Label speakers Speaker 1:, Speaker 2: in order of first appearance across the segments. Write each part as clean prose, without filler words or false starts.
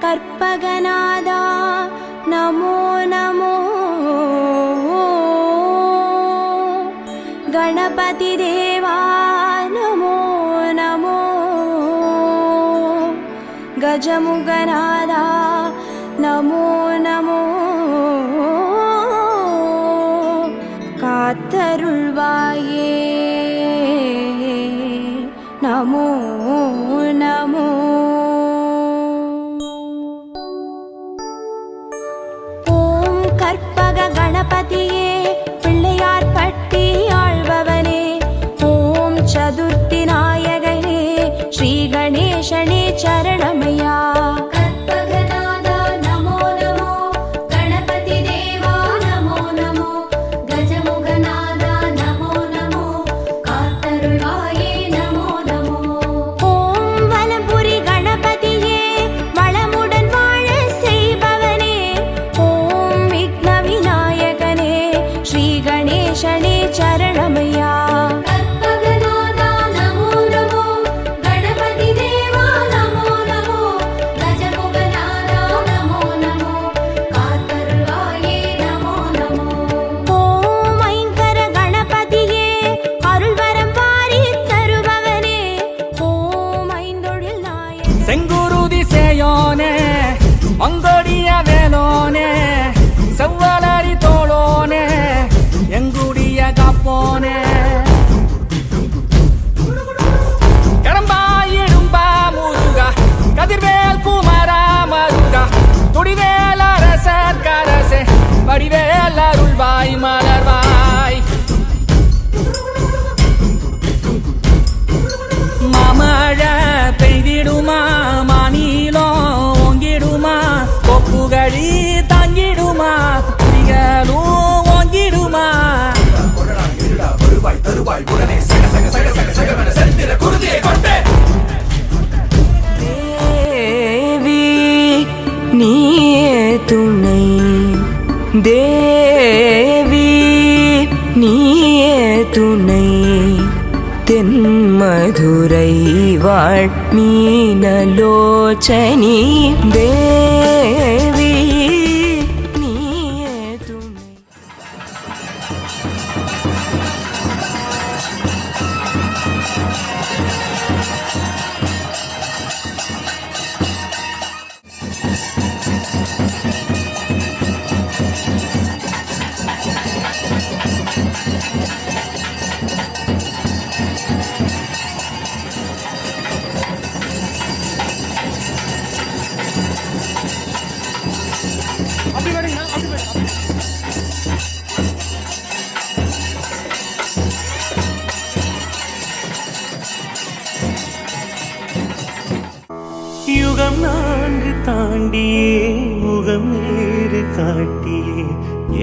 Speaker 1: கற்பகநாதா நமோ நமோ गणपति देवा नमो नमो गजमुगनादा नमो नमो कात्तरुள்வாயே नमो नमो ओम कर्पग गणपतिये पिள்ளையார் பட்டி ஆழ்பவனே ஓம் சதுர்த்தி நாயகனே ஸ்ரீ கணேசனே சரணமையா
Speaker 2: கற்பகநாதா நமோ நமோ கணபதி தேவா நமோ நமோ கஜமுகநாதா நமோ நமோ காத்தருள்வாயே நமோ நமோ
Speaker 1: ஓம் வலம்புரி கணபதியே வளமுடன் வாழ செய்பவனே ஓம் விக்ன விநாயகனே ஸ்ரீ கணேசனே சரணமையா
Speaker 2: கற்பகநாதா நமோ நமோ கணபதி தேவா நமோ நமோ கஜமுகநாதா நமோ நமோ காத்தருள்வாயே நமோ நமோ
Speaker 1: ஓம் ஐங்கர கணபதியே அருள்வரம் வாரி தருபவனே ஓம் ஐந்தொழில் நாயகனே
Speaker 3: செங்குருதி சேயோனே மங்கோடிய வேலோனே செவ்வலரி தோளோனே எங்குடிய காப்போனே கடம்பாயிடும்பா முருகா கதிர்வேல் குமரா மருகா துடிவேல் அரசர் கரசே வடிவேல் அருள்வாய் மலர்வாய் மாமழை பெய்திடுமா மாநிலோ ஓங்கிடுமா கொப்புகழி தாங்கிடுமா குடிகளும் ஓங்கிடுமா தேவி நீயே துணை தேவி நீயே துணை தென்மதுரை வாழ் மீனலோச்சனி தேவி நீயே துணை
Speaker 4: யுகம் நான்கு தாண்டியே முகம் வேறு காட்டியே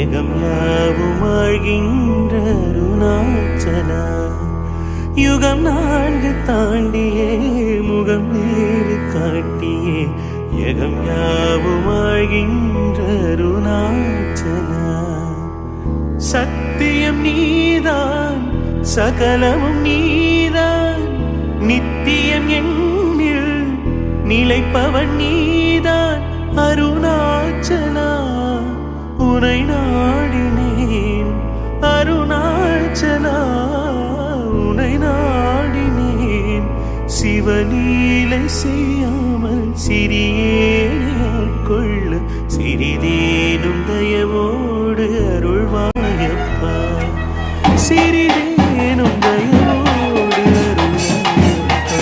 Speaker 4: எகம் யாவும் ஆழ்கின்ற அருணாச்சலா யுகம் நான்கு தாண்டியே முகம் வேறு காட்டியே எகம் யாவும் ஆழ்கின்ற அருணாச்சலா சத்தியம் நீதான் சகலமும் நீதான் நித்தியம் எண்ணில் நிலைப்பவன் நீதான் அருணாச்சலா உனை நாடினேன் அருணாச்சலா உனை நாடினேன் சிவலீலை செய்யாமல் சிறியேன் கொள்ள சிறிதேனும் தயவோடு அருள்வாயப்பா சிறிதேனும் தயவோடு அருள்வாயப்பா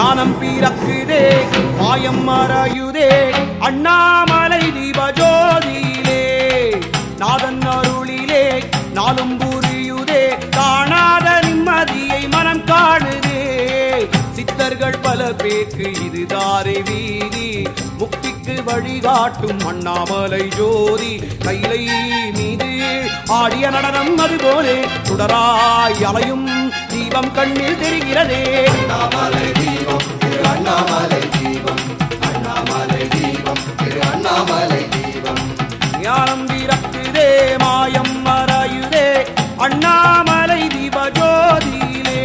Speaker 5: ஞானம் பிறக்குதே மாயம் மறையுதே அண்ணாமலை தீபஜோதியிலே நாதன் அருளிலே நாளும் புரியுதே காணாத நிம்மதியை மனம் காணுதே சித்தர்கள் பல பேருக்கு இதுதாரே வீதி முக்திக்கு வழிகாட்டும் அண்ணாமலை ஜோதி கைலை மீது ஆடிய நடனம் அதுபோலே சுடராய் அலையும் தீபம் கண்ணில் தெரிகிறதே
Speaker 6: அண்ணாமலை தீபம் திரு அண்ணாமலை தீபம் அண்ணாமலை தீபம் திரு அண்ணாமலை தீபம்
Speaker 5: ஞானம் பிறக்குதே மாயம் மறையுதே அண்ணாமலை தீபஜோதியிலே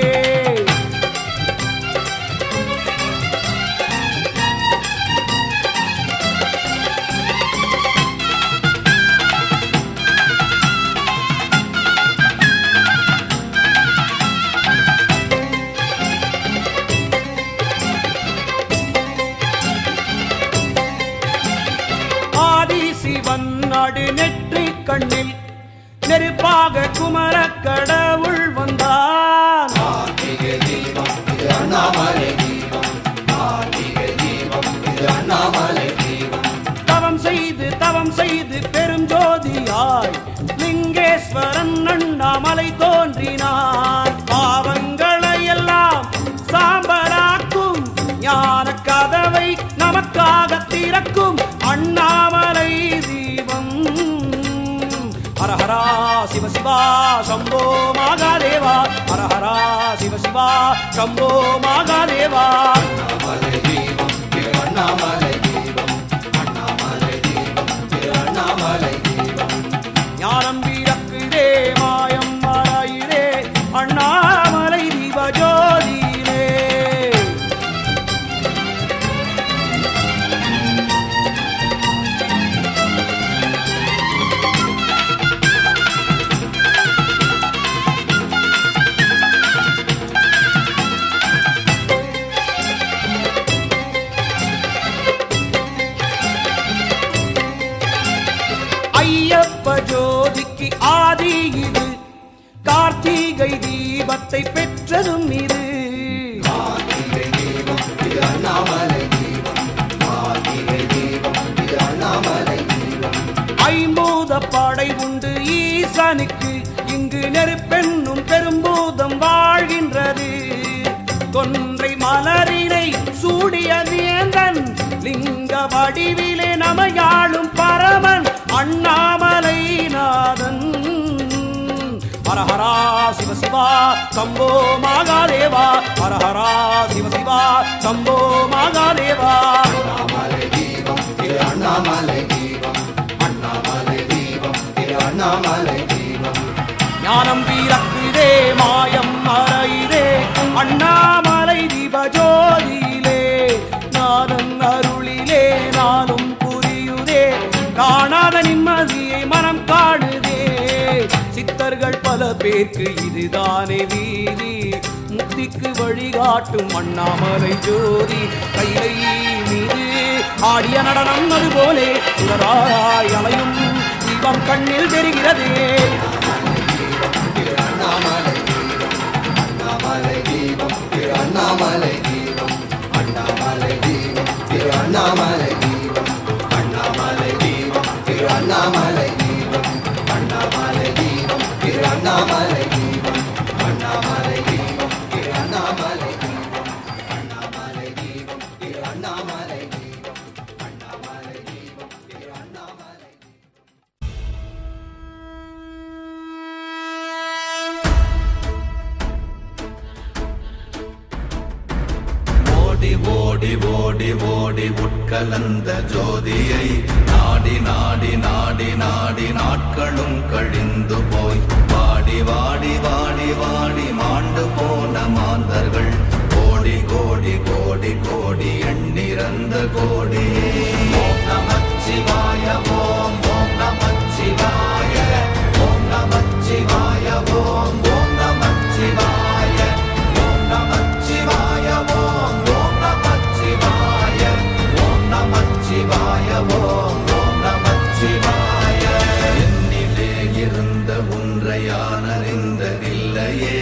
Speaker 5: நடு நெற்றி கண்ணில் நெருப்பாக குமர கடவுள் வந்தார் தவம் செய்து பெரும் ஜோதியாய் லிங்கேஸ்வரன் அண்ணாமலை தோன்றினார் பாவங்களை எல்லாம் சாம்பலாக்கும் ஞான கதவை நமக்காக திறக்கும் அண்ணாமலை தீபம் ஹரஹரா சிவ சிவா சம்போ மகாதேவா ஹரஹரா சிவ சிவா சம்போ மகாதேவா
Speaker 6: அண்ணாமலை தீபம் திரு அண்ணாமலை தீபம் அண்ணாமலை தீபம் திரு அண்ணாமலை தீபம்
Speaker 5: ஞானம் பிறக்குதே மாயம் மறையுதே அண்ணாமலை தீபஜோதியிலே ஐயப்ப ஜோதிக்கு ஆதி இது கார்த்திகை தீபத்தை பெற்றதும் இது
Speaker 6: கார்த்திகை தீபம் திரு அண்ணாமலை தீபம் கார்த்திகை தீபம் திரு அண்ணாமலை தீபம்
Speaker 5: ஐம்பூத படை உண்டு ஈசனுக்கு இங்கு நெருப்பென்னும் பெரும்பூதம் வாழ்கின்றது கொன்றை மலரினை சூடிய வேந்தன் லிங்க வடிவிலே நமையாளும் பரமன் அண்ணாமலை நாதன் ஹரஹரா சிவ சிவா சம்போ மகாதேவா ஹரஹரா சிவ சிவா சம்போ மகாதேவா
Speaker 6: அண்ணாமலை தீபம் திரு அண்ணாமலை தீபம் அண்ணாமலை தீபம் திரு அண்ணாமலை தீபம்
Speaker 5: ஞானம் பிறக்குதே மாயம் மறையுதே அண்ணாமலை தீபஜோதியிலே நாதன் அருளிலே நாளும் புரியுதே காணாத நிம்மதியை மனம் காணுதே சித்தர்கள் பல பேருக்கு இதுதானே வீதி முக்திக்கு வழிகாட்டும் அண்ணாமலை ஜோதி கைலை மீது ஆடிய நடனம் அதுபோலே சுடராய் அலையும் தீபம் கண்ணில் தெரிகிறதே
Speaker 6: திரு அண்ணாமலை தீபம் அண்ணாமலை தீபம் திரு அண்ணாமலை தீபம் அண்ணாமலை தீபம் திரு அண்ணாமலை தீபம் அண்ணாமலை தீபம் திரு அண்ணாமலை தீபம் அண்ணாமலை தீபம் திரு அண்ணாமலை தீபம் அண்ணாமலை தீபம் திரு அண்ணாமலை தீபம் அண்ணாமலை தீபம் திரு அண்ணாமலை தீபம் அண்ணாமலை தீபம் திரு அண்ணாமலை
Speaker 7: ஓடி ஓடி ஓடி ஓடி உட்கலந்த ஜோதியை நாடி நாடி நாடி நாடி நாட்களும் கழிந்து போய் வாடி வாடி வாடி வாடி மாண்டு போன மாந்தர்கள் கோடி கோடி கோடி கோடி எண்ணிறந்த கோடி ஓம் நமச்சிவாய ஓம் ஓம் நமச்சிவாய ஓம் நமச்சிவாய ஓம் ஓம் நமச்சிவாய ஓம் நமச்சிவாய ஓம் ஓம் நமச்சிவாய ஓம் நமச்சிவாய ஓம் ஓம் நமச்சிவாய என்னிலே இருந்த ஒன்றை யான் அறிந்ததில்லையே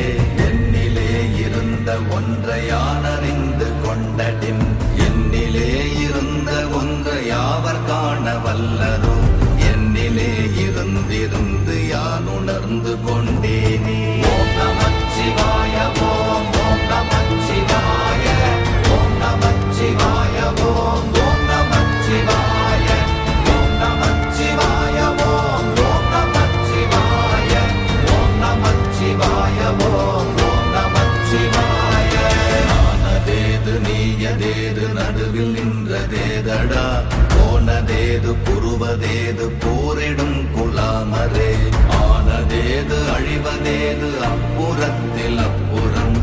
Speaker 7: என்னிலே இருந்த ஒன்றை யான் அறிந்து கொண்டடின் என்னிலே இருந்த ஒன்று யாவர் காண வல்லரோ என்னிலே இருந்திருந்து யான் உணர்ந்து கொண்டேனே ஓம் நமச்சிவாய ஓம் ஓம் நமச்சிவாய ஓம் நமச்சிவாய ஓம் ஓம் நமச்சிவாய ஓம் நமச்சிவாய ஓம் ஓம் நமச்சிவாய ஓம் நமச்சிவாய ஓம் ஓம் நமச்சிவாய ஆனதேது நீயதேது நடுவில் நின்றதேதடா போனதேது புருவதேது போரிடும் குலாமரே ஆனதேது அழிவதேது அப்புறத்தில் அப்புறம்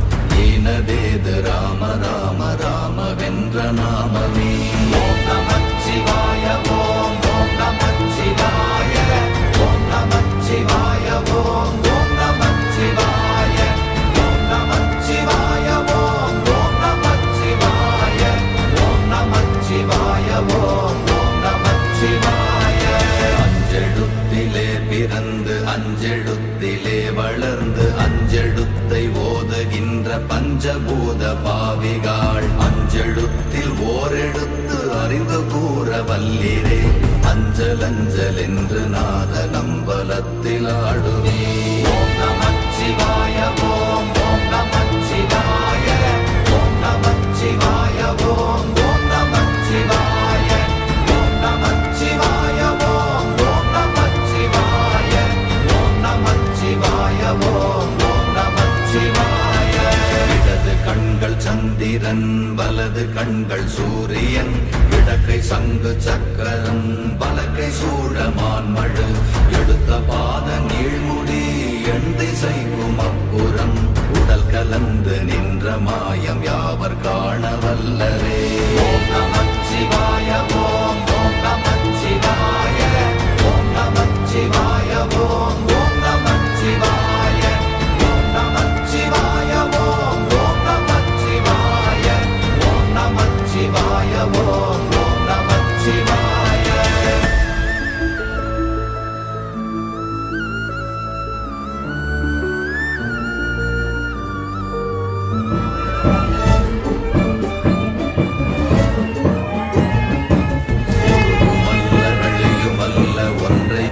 Speaker 7: ஈனதேது ராம ராம ராம வென்ற நாமமே ஓம் நமச்சிவாய ஓம் ஓம் நமச்சிவாய ஓம் நமச்சிவாய ஓம் ஓம் நமச்சிவாய ஓம் நமச்சிவாய ஓம் ஓம் நமச்சிவாய ஓம் நமச்சிவாய ஓம் ஓம் நமச்சிவாய அஞ்செழுத்திலே பிறந்து அஞ்செழுத்திலே வளர்ந்து அஞ்செழுத்தை ஓதுகின்ற பஞ்சபூத பாவிகாள் அஞ்செழுத்தில் ஓரெழுத்து அறிந்து கூற வல்லிரே அஞ்சல் அஞ்சல் என்று நாத நம்பலத்தில் ஆடுவே ஓம் நமச்சிவாய ஓம் ஓம் நமச்சிவாய ஓம் நமச்சிவாய ஓம் ஓம் நமச்சிவாய ஓம் நமச்சிவாய ஓம் ஓம் நமச்சிவாய ஓம் நமச்சிவாய ஓம் ஓம் நமச்சிவாய இடது கண்கள் சந்திரன் வலது கண்கள் சூரியன் இடக்கை சங்கு சக்கரம் வலக்கை சூழமான்மழு எடுத்த பாத நீழ்முடி எண் திசைக்கும் அப்புறம் உடல் கலந்து நின்ற மாயம் யாவர் காண வல்லரே ஓம் நமச்சிவாய ஓம் ஓம் நமச்சிவாய ஓம் நமச்சிவாய ஓம் ஓம் நமச்சிவாய ஓம் நமச்சிவாய ஓம் ஓம் நமச்சிவாய ஓம் நமச்சிவாய ஓம் ஓம் நமச்சிவாய ஒன்றுமல்ல ஒன்றை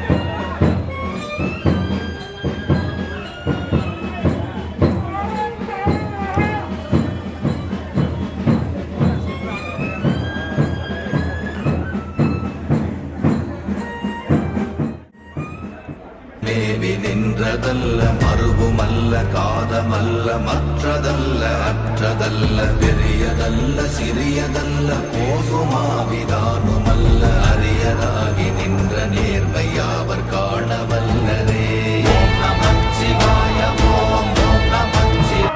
Speaker 7: மேவி நின்றதல்ல மறுவுமல்ல காதமல்ல மற்றதல்ல அற்றதல்ல பெரியதல்ல சிறியதல்ல போகுமாவிதானுமல்ல அரியதாகி நின்ற நேர்மை யாவர் காண வல்லரே ஓம் நமச்சிவாய ஓம் ஓம் நமச்சிவாய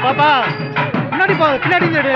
Speaker 8: பாப்பா பின்னாடி போ, பின்னாடி எடு.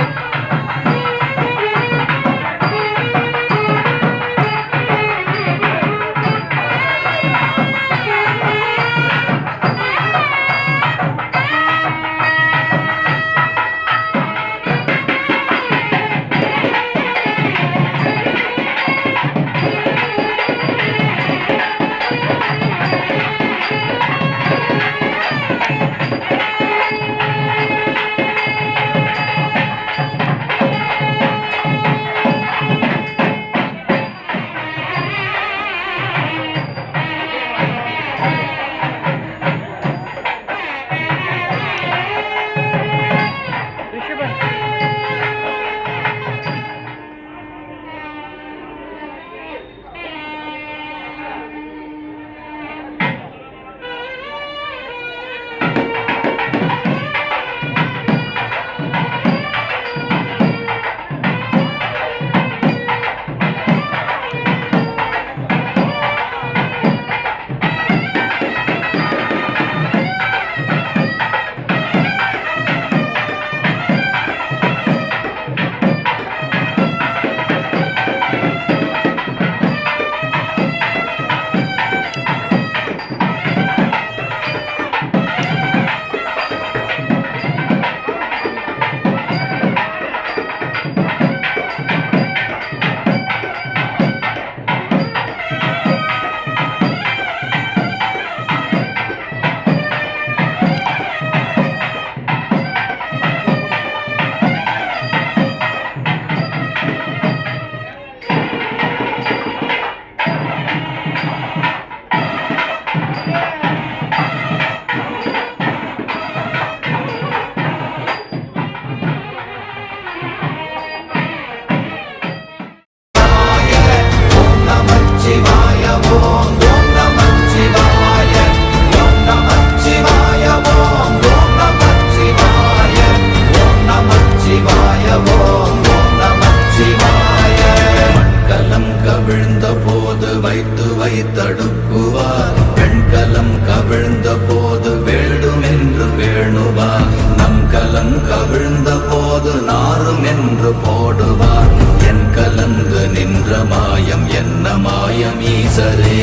Speaker 7: வைத்தடுக்குவார் பெண்கலம் கவிழ்ந்த போது வேண்டுமென்று வேணுவார் நம் கலம் கவிழ்ந்த போது நாரும் என்று போடுவார் என் கலந்து நின்ற மாயம் என்ன மாயம் ஈசரே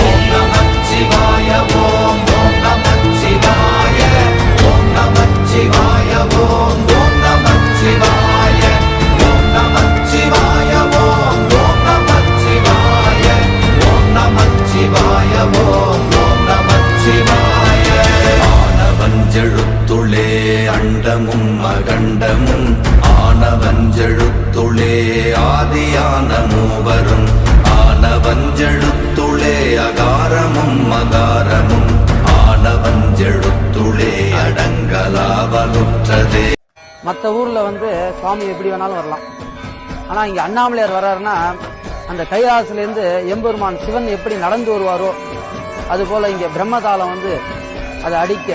Speaker 7: ஓம் நமச்சிவாய ஓம் ஓம் நமச்சிவாய ஓம் நமச்சிவாய ஓம் ஓம் நமச்சிவாய ஓம் நமச்சிவாய ஓம் ஓம் நமச்சிவாய ஓம் நமச்சிவாய ஓம் ஓம் நமச்சிவாய ஆனவஞ்செழுத்துளே அண்டமும் அகண்டமும் ஆனவஞ்செழுத்துளே ஆதியான மூவரும் ஆனவஞ்செழுத்துளே அகாரமும் மகாரமும் ஆனவஞ்செழுத்துளே அடங்கலாவலுற்றதே.
Speaker 9: மற்ற ஊரில் சுவாமி எப்படி வேணாலும் வரலாம். ஆனால் இங்கே அண்ணாமலையார் வர்றாருன்னா அந்த கைலாசிலேருந்து எம்பெருமான் சிவன் எப்படி நடந்து வருவாரோ அதுபோல் இங்கே பிரம்மதாளம் அதை அடிக்க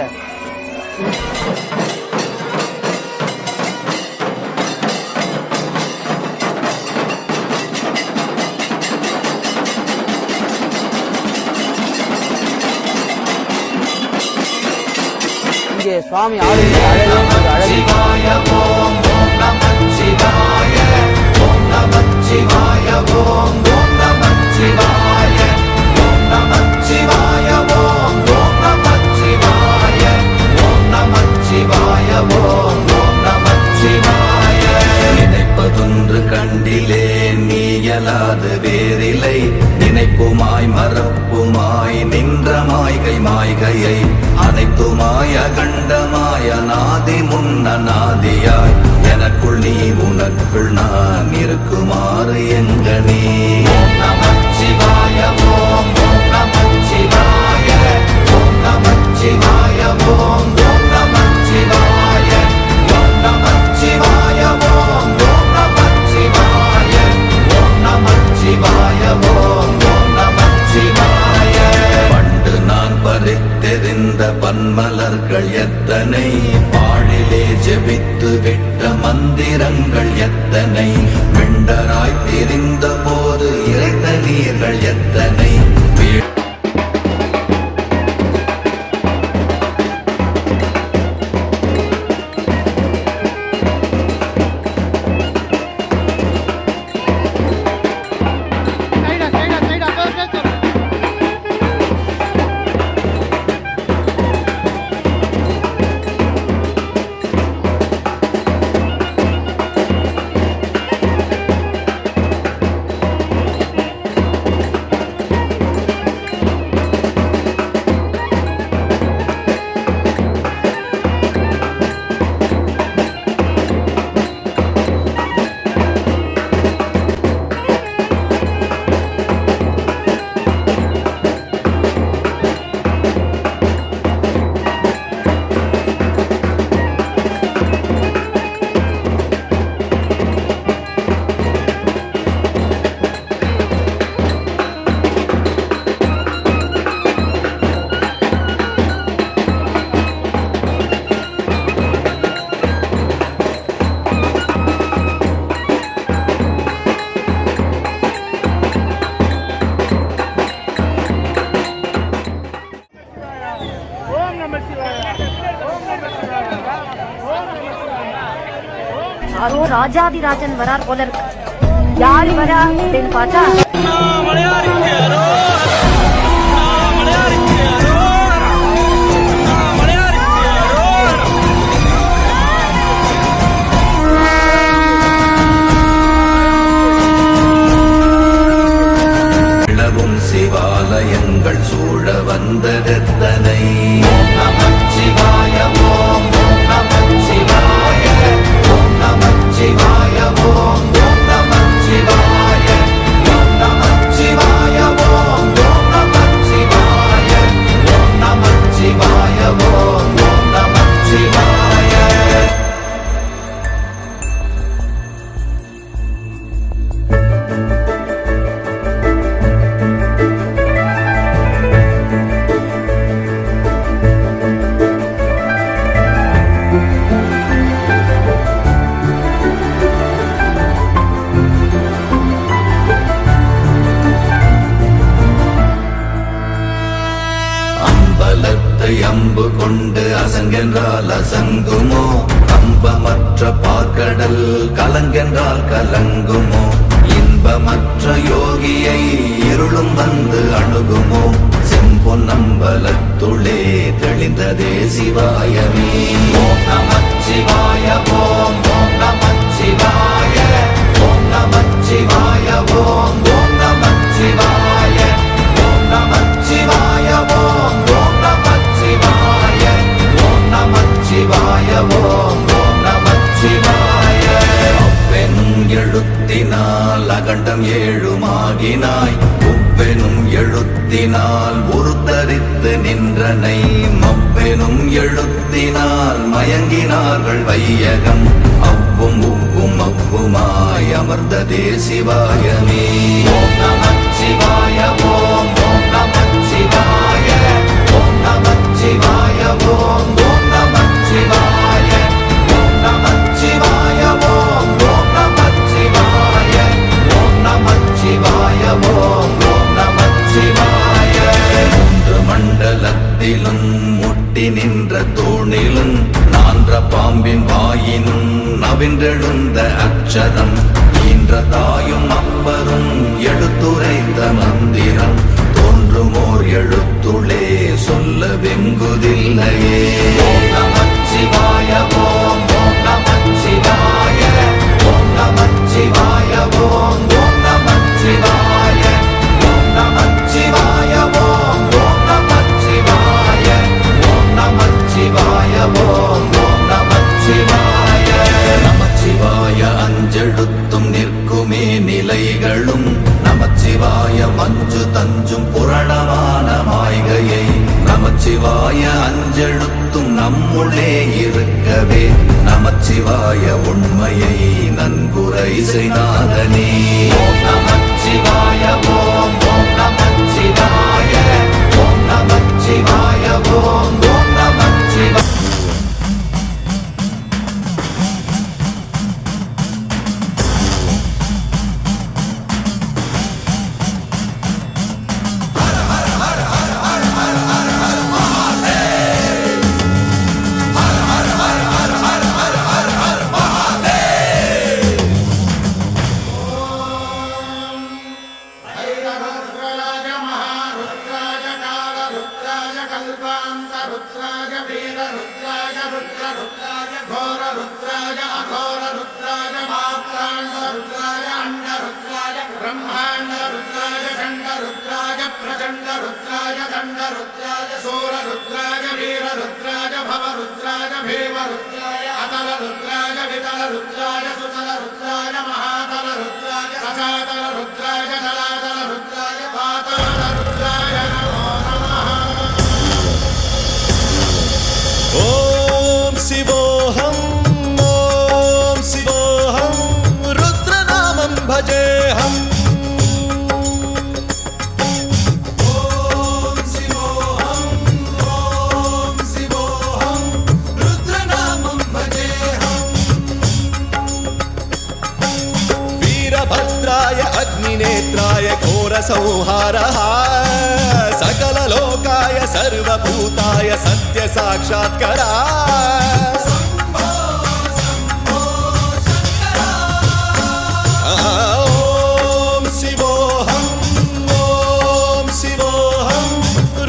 Speaker 9: இங்கே சுவாமி ஆளுநர் அழகு
Speaker 7: ஓம் ஓம் நமச்சிவாய ஓம் நமச்சிவாய ஓம் ஓம் நமச்சிவாய ஓம் நமச்சிவாய ஓம் ஓம் நமச்சிவாய ஓம் நமச்சிவாய ஓம் ஓம் நமச்சிவாய நினைப்பதொன்று கண்டிலே நீயலாது வேறில்லை நினைப்புமாய் மறப்புமாய் நின்ற மாய்கை மாய்கையை அனைத்துமாய் அகண்டமாய் அநாதி முன்னநாதியாய் எனக்குள் நீ உனக்குள் நான் இருக்குமாறு எங்கனே ஓம் நமச்சிவாய ஓம் ஓம் நமச்சிவாய ஓம் நமச்சிவாய ஓம் ஓம் நமச்சிவாய ஓம் நமச்சிவாய ஓம் ஓம் நமச்சிவாய ஓம் நமச்சிவாய ஓம் ஓம் நமச்சிவாய பண்டு நான் பறித்தெறிந்த பன்மலர்கள் எத்தனை பாழிலே ஜெபித்து விட்ட மந்திரங்கள் எத்தனை மிண்டராய் திரிந்த போது இறைத்த நீர்கள் எத்தனை
Speaker 10: யாரோ ராஜாதிராஜன் வரார் போல இருக்கு. யார் வரா அப்படின்னு பார்த்தா
Speaker 7: சிவாலயங்கள் சூழ வந்ததெத்தனை. ஓம் நமச்சிவாய ஓம் ஓம் நமச்சிவாய ஓம் நமச்சிவாய ஓம் ஓம் நமச்சிவாய ஓம் நமச்சிவாய ஓம் ஓம் நமச்சிவாய ஓம் நமச்சிவாய ஓம் ஓம் நமச்சிவாய. அம்பு கொண்டு அசங்கென்றால் அசங்குமோ, கம்பமற்ற பார்க்கடல் கலங்கென்றால் கலங்குமோ, இன்பமற்ற யோகியை இருளும் வந்து அணுகுமோ, செம்பொன்னம்பலத்துளே தெளிந்ததே சிவாயமே. ஓம் நமச்சிவாய ஓம் ஓம் நமச்சிவாய ஓம் நமச்சிவாய ஓம் ஓம் நமச்சிவாய ஓம் நமச்சிவாய ஓம் ஓம் நமச்சிவாய ஓம் நமச்சிவாய ஓம் ஓம் நமச்சிவாய. அவ்வெனும் எழுத்தினால் அகண்டம் ஏழுமாகினாய், உவ்வெனும் எழுத்தினால் உருத்தரித்து நின்றனை, மவ்வெனும் எழுத்தினால் மயங்கினார்கள் வையகம், அவ்வும் உவ்வும் அவ்வுமாய் அமர்ந்ததே சிவாயமே. ஓம் நமச்சிவாய ஓம் ஓம் நமச்சிவாய ஓம் நமச்சிவாய ஓம் ஓம் நமச்சிவாய ஓம் நமச்சிவாய ஓம் ஓம் நமச்சிவாய ஓம் நமச்சிவாய ஓம் ஓம் நமச்சிவாய. மூன்று மண்டலத்திலும் முட்டி நின்ற தூணிலும் நான்ற பாம்பின் வாயினும் நவின்றெழுந்த அக்ஷரம், ஈன்ற தாயும் அப்பரும் எடுத்துரைத்த மந்திரம், தோன்றுமோர் எழுத்துளே சொல்ல வெங்குதில்லையே. ஓம் நமச்சிவாய ஓம் ஓம் நமச்சிவாய ஓம் நமச்சிவாய ஓம் ஓம் நமச்சிவாய ஓம் நமச்சிவாய ஓம் ஓம் நமச்சிவாய ஓம் நமச்சிவாய ஓம் ஓம் நமச்சிவாய. நமச்சிவாய அஞ்செழுத்தும் நிற்குமே நிலைகளும், நமச்சிவாய மஞ்சு தஞ்சும் புரணமான மாய்கையை, நமச்சிவாய அஞ்செழுத்தும் நம்முள்ளே இருக்கவே, நமச்சிவாய உண்மையை நன்குரை செய்நாதனே. ஓம் நமச்சிவாய ஓம் ஓம் நமச்சிவாய ஓம் நமச்சிவாய ஓம் ஓம் நமச்சிவாய.
Speaker 4: ఓం శివోహం ఓం శివోహం రుద్రనామం భజేహం. ఓం శివోహం ఓం శివోహం రుద్రనామం భజేహం. వీరభద్రాయ అగ్నినేత్రాయ ఘోర సంహారః, సకల లోకాయ सर्वभूताय सत्य साक्षात्करा ॐ शिवोऽहं ॐ शिवोऽहं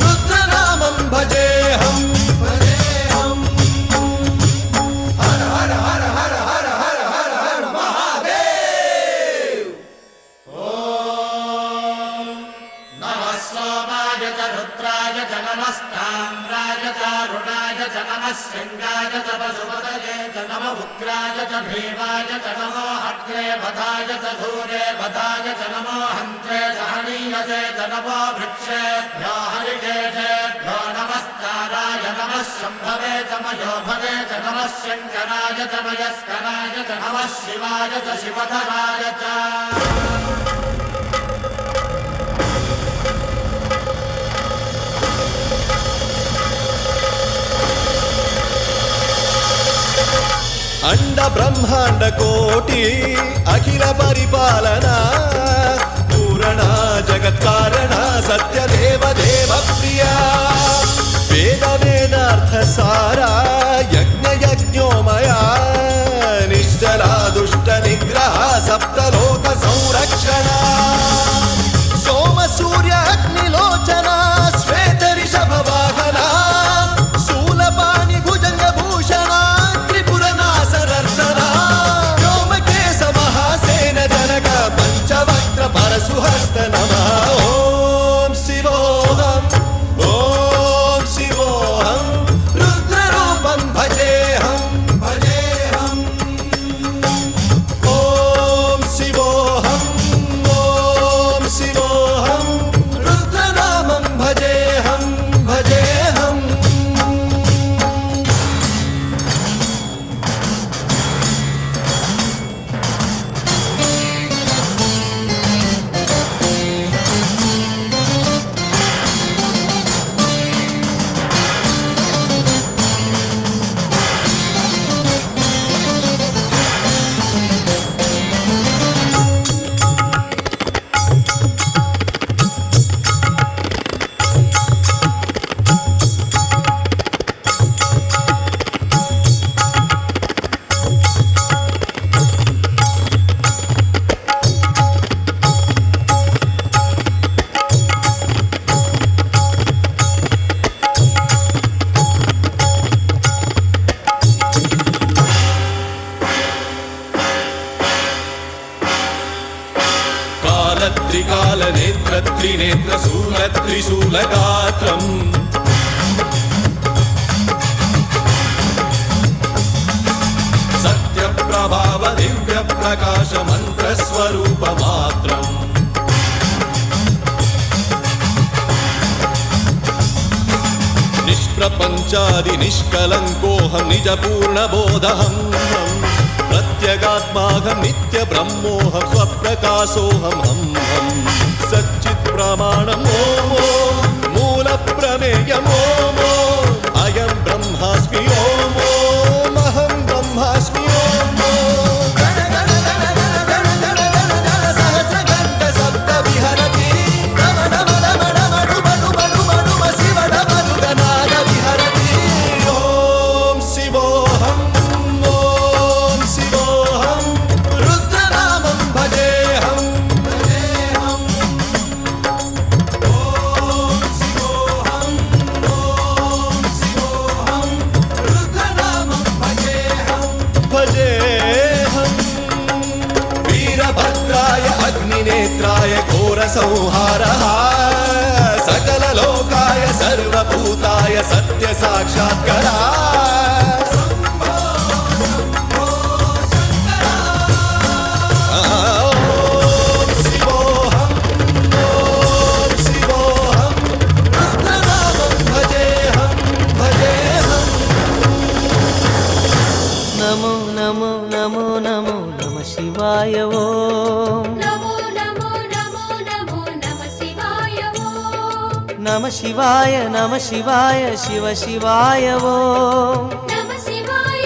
Speaker 4: रुद्रनामं भजेऽहं भजेऽहं हर हर हर हर हर हर हर हर महादेव
Speaker 7: नमः सोमाय च रुद्राय च नमस्ताम्राय च अरुणाय च नमः शृङ्गाय च पशुपतये च नमः उग्राय च भीमाय च नमो अग्रे वधाय च धूरे वधाय च नमो हन्त्रे च हनीयसे च नमो वृक्षेभ्यो हरिकेशेभ्यो नमस्काराय नमः शम्भवे च मयो भवे च नमः शङ्कराय च मयस्कराय च नमः शिवाय च शिवधराय च
Speaker 4: अंड ब्रह्मांड कोटि अखिल परिपालना पूरणा जगत्कारणा सत्य देव देव प्रिया वेद वेदार्थ सारा यज्ञ यज्ञोमया निश्चला दुष्ट निग्रह सप्तलोक संरक्षणा सोम सूर्य अग्निलोचना श्वेत ऋषभ वाहना शूलपाणि भुजंग भूषणा पंचवक्त्र परशुहस्त नमः ॐ शिवोऽहं ॐ शिवोऽहं रुद्ररूपं भजेऽहं भजेऽहं ॐ शिवोऽहं ॐ शिवोऽहं रुद्रनामं भजेऽहं भजेऽहम् त्रिकाल नेत्र त्रिनेत्र शूल त्रिशूलगात्रम् सत्य प्रभाव दिव्य प्रकाश मंत्र स्वरूप मात्रम् निष्प्रपंचादि निष्कलंकोऽहं निज पूर्ण बोधहं प्रत्यगात्माहं नित्य ब्रह्मोऽहं स्वप्रकाशोऽहं हं सच्चित् प्रमाणम् ओम मूल प्रमेयम् ओम अयं ब्रह्मास्मि ओम अहं ब्रह्मास्मि ओम गण गण गण गण गण गण गण गण सहस्रघण्ट शब्द विहरति नम नम नम नम डुम डुम डुम डुम शिव डम दुगनाद विहरति ॐ शिवोऽहं ॐ शिवोऽहं रुद्रनामं भजेऽहं भजेऽहम् ॐ शिवोऽहं रुद्रनामं भजेऽहं भजेऽहं वीरभद्राय अग्निनेत्राय घोरसंहारः सकललोकाय सर्वभूताय सत्य साक्षात्करा
Speaker 3: नमो नमो नमो नमो नमः शिवाय ॐ
Speaker 2: नमो नमो नमो नमो नमः शिवाय
Speaker 3: नमः शिवाय शिव शिवाय ॐ
Speaker 2: नमः शिवाय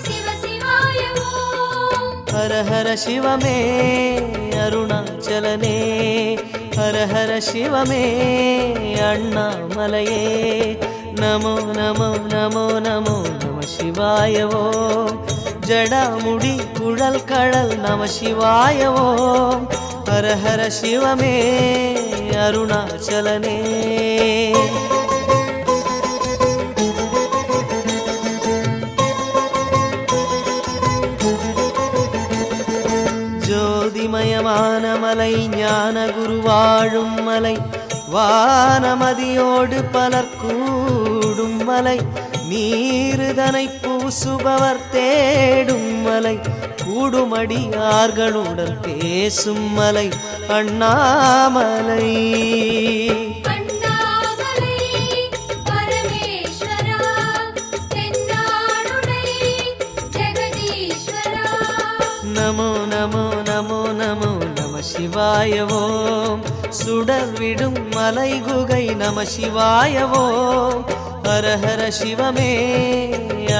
Speaker 2: शिव शिवाय
Speaker 3: हर हर शिव मे अरुणाचलने ஹர ஹர சிவமே அண்ணாமலையே நமோ நமோ நமோ நமோ நம சிவாயவோ ஜடாமுடி குழல் கடல் நம சிவாயவோ ஹர ஹர சிவமே அருணாச்சலனே ஜோதிமயமான மலை ஞான குரு வாழும் மலை வானமதியோடு பலர் கூடும் மலை நீருதனை பூசுபவர் தேடும் மலை கூடுமடியார்களுடன் பேசும் மலை அண்ணாமலை
Speaker 2: அண்ணாமலை பரமேஸ்வரா தென்னாடுடை ஜெகதீஸ்வரா
Speaker 3: நமோ நமோ நமோ நமோ நம சிவாயவோம் சுடர்விடும் மலை குகை நம சிவாயவோம் ஹர ஹர சிவமே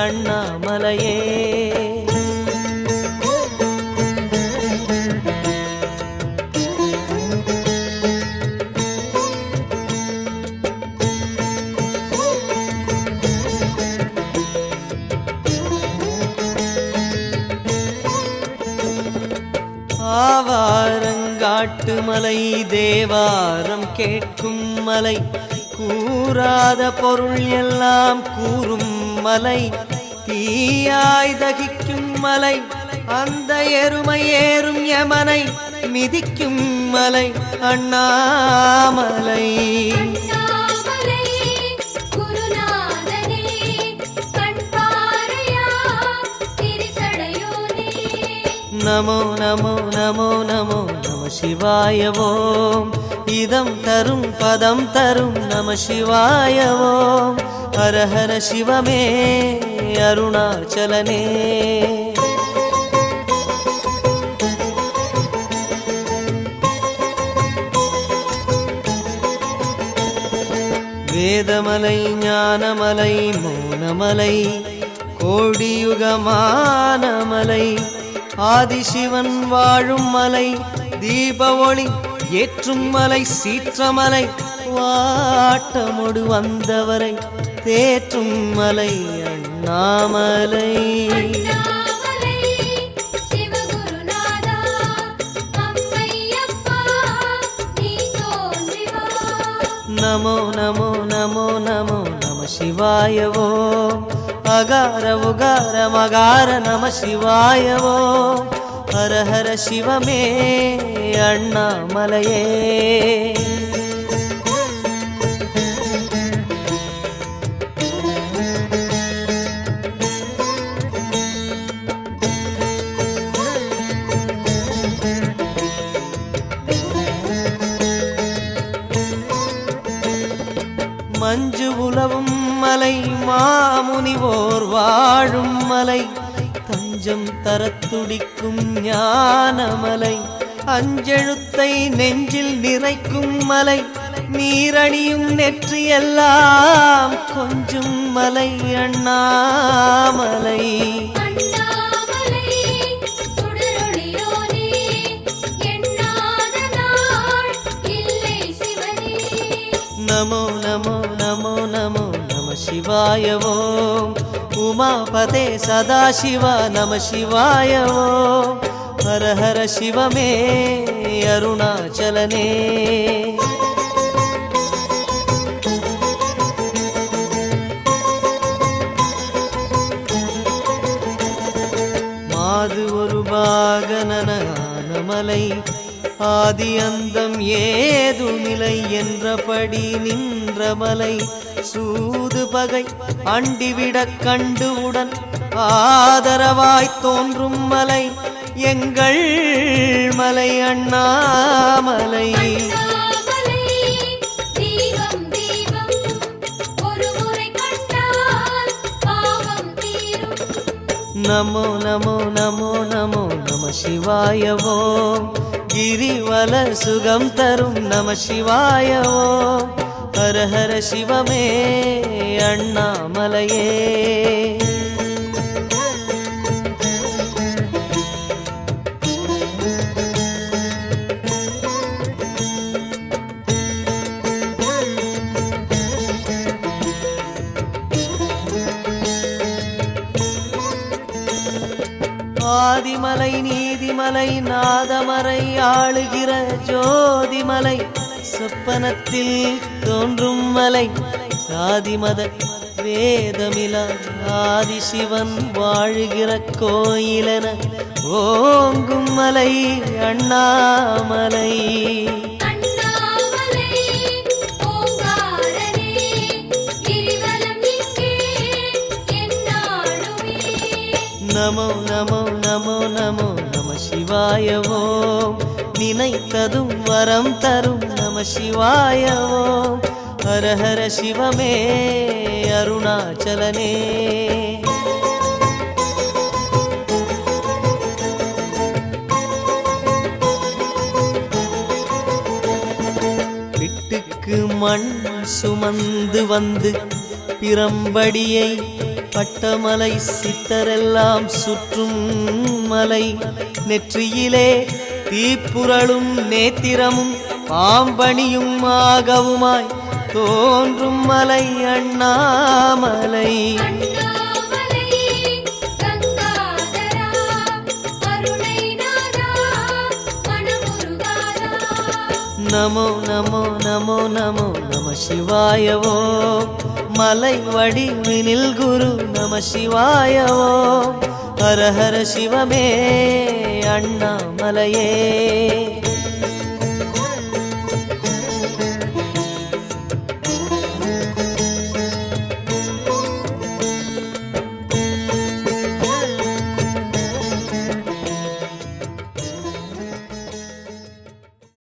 Speaker 3: அண்ணாமலையே ஆவாரங்காட்டு மலை தேவாரம் கேட்கும் மலை கூறாத பொருள் எல்லாம் கூறும் மலை தீயாய் தகிக்கும் மலை அந்த எருமை ஏறும் யமனை மிதிக்கும் மலை அண்ணாமலை
Speaker 2: அண்ணாமலை குருநாதனே கண்பாரையா திரிசடையோனே
Speaker 3: நமோ நமோ நமோ நமோ நம சிவாயவோம் இதம் தரும் பதம் தரும் நம சிவாயவோம் ஹர ஹர சிவமே அருணாச்சலனே வேதமலை ஞானமலை மௌனமலை கோடியுகமான மலை ஆதிசிவன் வாழும் மலை தீப ஒளி ஏற்றும் மலை சீற்றமலை வாட்டமொடு வந்தவரை தேற்றும் மலை அண்ணாமலை
Speaker 2: அண்ணாமலை சிவகுருநாதா அம்மையப்பா நீ தோன்றி வா
Speaker 3: நமோ நமோ நமோ நமோ நம சிவாயவோ அகார உகார மகார நம சிவாயவோ ஹர ஹர சிவமே அண்ணாமலையே மஞ்சு உலவும் மலை மாமுனிவோர் வாழும் மலை தஞ்சம் தரத்துடிக்கும் ஞானமலை அஞ்செழுத்தை நெஞ்சில் நிறைக்கும் மலை நீரணியும் நெற்றியெல்லாம் கொஞ்சும் மலை அண்ணாமலை
Speaker 2: அண்ணாமலை சுடரொளியோனே எண்ணாத நாள் இல்லை சிவனே
Speaker 3: நமோ நமோ நமோ நமோ நம சிவாயவோம் உமாபதே சதாசிவ நம சிவாயவோம் ஹர ஹர சிவமே அருணாச்சலனே மாது ஒரு பாகனனான மலை ஆதி அந்தம் ஏதுமில்லை என்றபடி நின்ற மலை சூது பகை அண்டிவிடக் கண்டுவுடன் ஆதரவாய் தோன்றும் மலை எங்கள் மலை அண்ணாமலை
Speaker 2: அண்ணாமலை தீபம் தீபம் ஒரு முறை கண்டால் பாவம் தீரும்
Speaker 3: நமோ நமோ நமோ நமோ நம சிவாயவோ கிரிவல சுகம் தரும் நம சிவாயவோ ஹர ஹர சிவமே அண்ணாமலையே ஆதிமலை நீதிமலை நாதமறை ஆளுகிற ஜோதிமலை சொப்பனத்தில் தோன்றும் மலை சாதிமத வேதமிலா ஆதிசிவன் வாழுகிற கோயிலென ஓங்கும் மலை அண்ணாமலை.
Speaker 2: அண்ணாமலை ஓங்காரனே கிரிவலம் இங்கே எந்நாளுமே.
Speaker 3: நமோ நமோ நமோ நமோ நம சிவாய ஓம். நினைத்ததும் வரம் தரும் நம சிவாய ஓம். ஹர ஹர சிவமே அருணாச்சலனே. விட்டுக்கு மண் சுமந்து வந்து பிரம்படியை பட்டமலை சித்தரெல்லாம் சுற்றும் மலை. நெற்றியிலே தீப்புரளும் நேத்திரமும் பாம்பணியும் ஆகவுமாய் தோன்றும் மலை அண்ணாமலை.
Speaker 2: அண்ணாமலை கங்காதரா அருணைநாதா மனமுருகாதா.
Speaker 3: நமோ நமோ நமோ நமோ நம சிவாய ஓம். மலை வடிவினில் குரு நம சிவாய ஓம். ஹர ஹர சிவமே அண்ணாமலையே.